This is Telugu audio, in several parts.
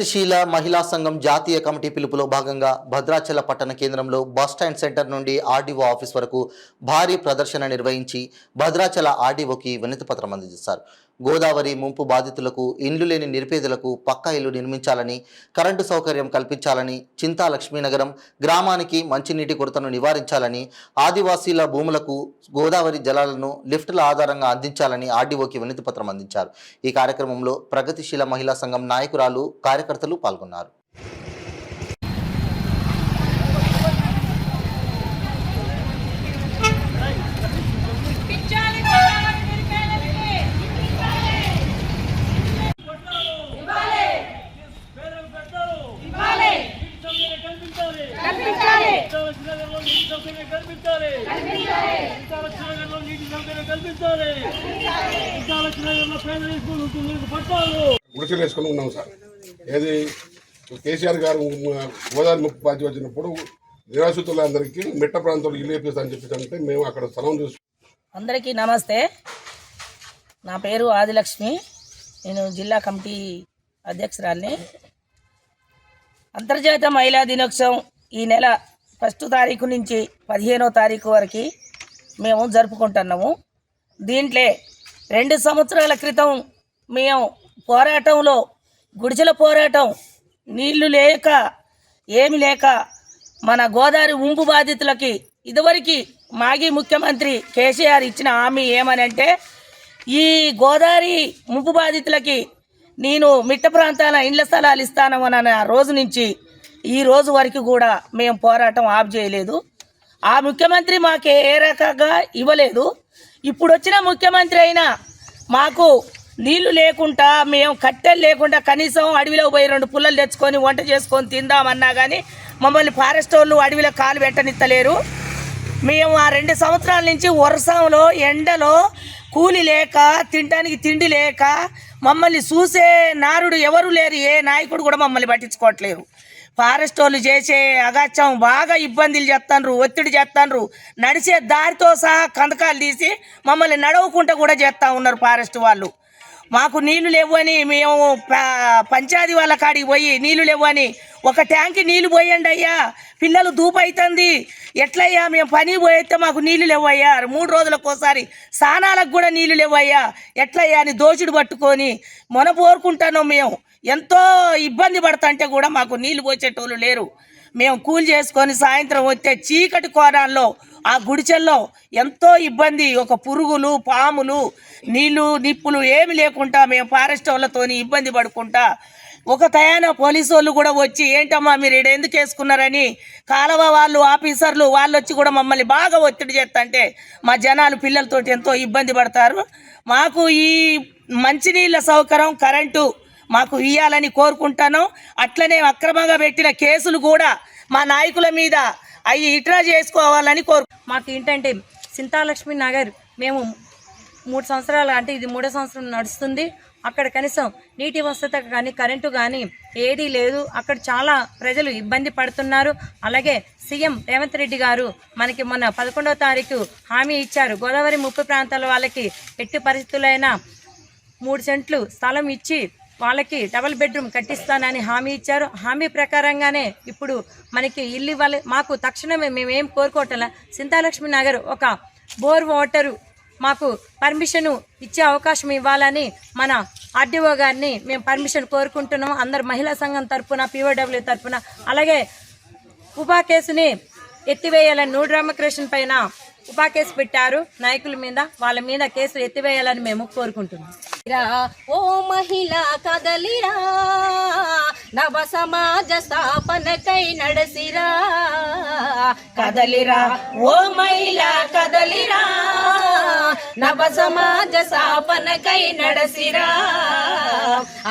ప్రగతిశీల మహిళా సంఘం జాతీయ కమిటీ పిలుపులో భాగంగా భద్రాచల పట్టణ కేంద్రంలో బస్టాండ్ సెంటర్ నుండి ఆర్డీఓ ఆఫీస్ వరకు భారీ ప్రదర్శన నిర్వహించి భద్రాచల ఆర్డీఓకి వినతి పత్రం అందజేశారు. గోదావరి ముంపు బాధితులకు ఇండ్లు లేని నిరుపేదలకు పక్కా ఇల్లు నిర్మించాలని, కరెంటు సౌకర్యం కల్పించాలని, చింతా లక్ష్మీనగరం గ్రామానికి మంచినీటి కొరతను నివారించాలని, ఆదివాసీల భూములకు గోదావరి జలాలను లిఫ్టుల ఆధారంగా అందించాలని ఆర్డీఓకి వినతి పత్రం అందించారు. ఈ కార్యక్రమంలో ప్రగతిశీల మహిళా సంఘం నాయకురాలు, కార్యకర్తలు పాల్గొన్నారు. గుడిసెలు వేసుకుని ఉన్నాం సార్. ఏది కేసీఆర్ గారు గోదావరి ముప్పు బాధ్యత వచ్చినప్పుడు నిరాశ్రితులందరికీ మిట్ట ప్రాంతంలో ఇల్లు వేపిస్తా అని చెప్పి మేము అక్కడ స్థలం చూసి. అందరికీ నమస్తే. నా పేరు ఆదిలక్ష్మి. నేను జిల్లా కమిటీ అధ్యక్షురాలిని. అంతర్జాతీయ మహిళా దినోత్సవం ఈ నెల 1వ తారీఖు నుంచి 15వ తారీఖు వరకు మేము జరుపుకుంటున్నాము. దీంట్లో 2 సంవత్సరాల క్రితం మేము పోరాటంలో గుడిసెల పోరాటం, నీళ్లు లేక ఏమి లేక మన గోదావరి ముంపు బాధితులకి ఇదివరకు మాజీ ముఖ్యమంత్రి కేసీఆర్ ఇచ్చిన హామీ ఏమనంటే, ఈ గోదావరి ముంపు బాధితులకి నేను మిట్ట ప్రాంతాల ఇండ్ల స్థలాలు ఇస్తానమన్న రోజు నుంచి ఈ రోజు వరకు కూడా మేము పోరాటం ఆఫ్ చేయలేదు. ఆ ముఖ్యమంత్రి మాకు ఏ రకంగా ఇవ్వలేదు. ఇప్పుడు వచ్చిన ముఖ్యమంత్రి అయినా మాకు నీళ్లు లేకుండా, మేము కట్టెలు లేకుండా కనీసం అడవిలో పోయి 2 పుల్లలు తెచ్చుకొని వంట చేసుకొని తిందామన్నా కానీ మమ్మల్ని ఫారెస్ట్ వాళ్ళు అడవిలో కాలు పెట్టనిత్తలేరు. మేము ఆ 2 సంవత్సరాల నుంచి వర్షంలో ఎండలో కూలి లేక, తినడానికి తిండి లేక మమ్మల్ని చూసే నారుడు ఎవరు లేరు. ఏ నాయకుడు కూడా మమ్మల్ని పట్టించుకోవట్లేరు. ఫారెస్ట్ వాళ్ళు చేసే అగాచం బాగా ఇబ్బందులు చేస్తాండ్రు, ఒత్తిడి చేస్తాండ్రు. నడిచే దారితో సహా కందకాలు తీసి మమ్మల్ని నడవకుండా కూడా చేస్తూ ఉన్నారు ఫారెస్ట్ వాళ్ళు. మాకు నీళ్లు లేవని మేము పంచాయతీ వాళ్ళ కాడికి పోయి నీళ్లు లేవని, ఒక ట్యాంకి నీళ్లు పోయండి అయ్యా, పిల్లలు దూపు అవుతుంది, ఎట్లయ్యా మేము పని పోయితే మాకు నీళ్లు లేవయ్యా, 3 రోజులకోసారి స్నానాలకు కూడా నీళ్లు లేవయ్యా, ఎట్లయ్యా అని దోచుడు పట్టుకొని మొనపోరుకుంటాను. మేము ఎంతో ఇబ్బంది పడుతుంటే కూడా మాకు నీళ్లు పోసేటోళ్ళు లేరు. మేము కూలి చేసుకొని సాయంత్రం వస్తే చీకటి కోణాల్లో ఆ గుడిచెల్లో ఎంతో ఇబ్బంది, ఒక పురుగులు, పాములు, నీళ్లు, నిప్పులు ఏమి లేకుండా మేము ఫారెస్ట్ వాళ్ళతోని ఇబ్బంది పడుకుంటా, ఒక తయాన పోలీసు వాళ్ళు కూడా వచ్చి ఏంటమ్మా మీరు ఇక్కడ ఎందుకు వేసుకున్నారని కాలువ వాళ్ళు, ఆఫీసర్లు వాళ్ళు వచ్చి కూడా మమ్మల్ని బాగా ఒత్తిడి చేస్తుంటే మా జనాలు పిల్లలతోటి ఎంతో ఇబ్బంది పడతారు. మాకు ఈ మంచినీళ్ళ సౌకర్యం, కరెంటు మాకు ఇవ్వాలని కోరుకుంటాను. అట్లనే అక్రమంగా పెట్టిన కేసులు కూడా మా నాయకుల మీద అవి ఇట్రా చేసుకోవాలని మాకు ఏంటంటే చింతాలక్ష్మి నగర్ మేము 3 సంవత్సరాలు, అంటే ఇది 3వ సంవత్సరం నడుస్తుంది. అక్కడ కనీసం నీటి వసతి కానీ కరెంటు కానీ ఏదీ లేదు. అక్కడ చాలా ప్రజలు ఇబ్బంది పడుతున్నారు. అలాగే సీఎం రేవంత్ రెడ్డి గారు మనకి మొన్న 11వ తారీఖు హామీ ఇచ్చారు. గోదావరి ముప్పు ప్రాంతాల వాళ్ళకి ఎట్టి పరిస్థితులైనా 3 సెంట్లు స్థలం ఇచ్చి వాళ్ళకి డబుల్ బెడ్రూమ్ కట్టిస్తానని హామీ ఇచ్చారు. హామీ ప్రకారంగానే ఇప్పుడు మనకి ఇల్లు ఇవ్వాలి. మాకు తక్షణమే మేమేం కోరుకోవటంలా చింతాలక్ష్మి నగర్ ఒక బోర్ వాటరు మాకు పర్మిషన్ ఇచ్చే అవకాశం ఇవ్వాలని మన ఆర్డీఓ గారిని మేము పర్మిషన్ కోరుకుంటున్నాము. అందరు మహిళా సంఘం తరఫున, పీఓడబ్ల్యూ తరఫున. అలాగే ఉపా కేసుని ఎత్తివేయాలని, నూడు రామకృష్ణ పైన ఉపా కేసు పెట్టారు నాయకుల మీద, వాళ్ళ మీద కేసులు ఎత్తివేయాలని మేము కోరుకుంటున్నాం. ఓ మహిళా కదలిరా, నవ సమాజ స్థాపనకై నడసిరా, కదలిరా ఓ మహిళా కదలిరా, నవ సమాజ స్థాపనకై నడసిరా.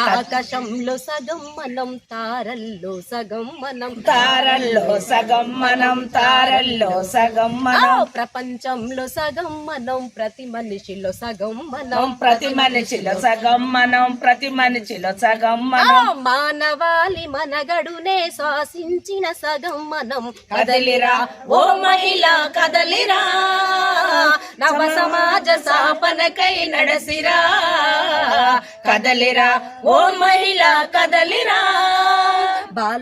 ఆకాశంలో సగం మనం, తారల్లో సగం మనం, తారల్లో సగం మనం, తారల్లో సగం మనం, ప్రపంచంలో సగం మనం, ప్రతి మనిషిలో సగం మనం, ప్రతి మనిషి మనిషిలో సగం మనం, ప్రతి మనిషిలో సగం మనం. మానవాళి మనగడునే శ్వాసించిన సగం మనం. కదలిరా ఓ మహిళ కదలిరా, నవ సమాజ స్థాపనకై నడసిరా. కదలిరా ఓ మహిళ కదలిరా. బాల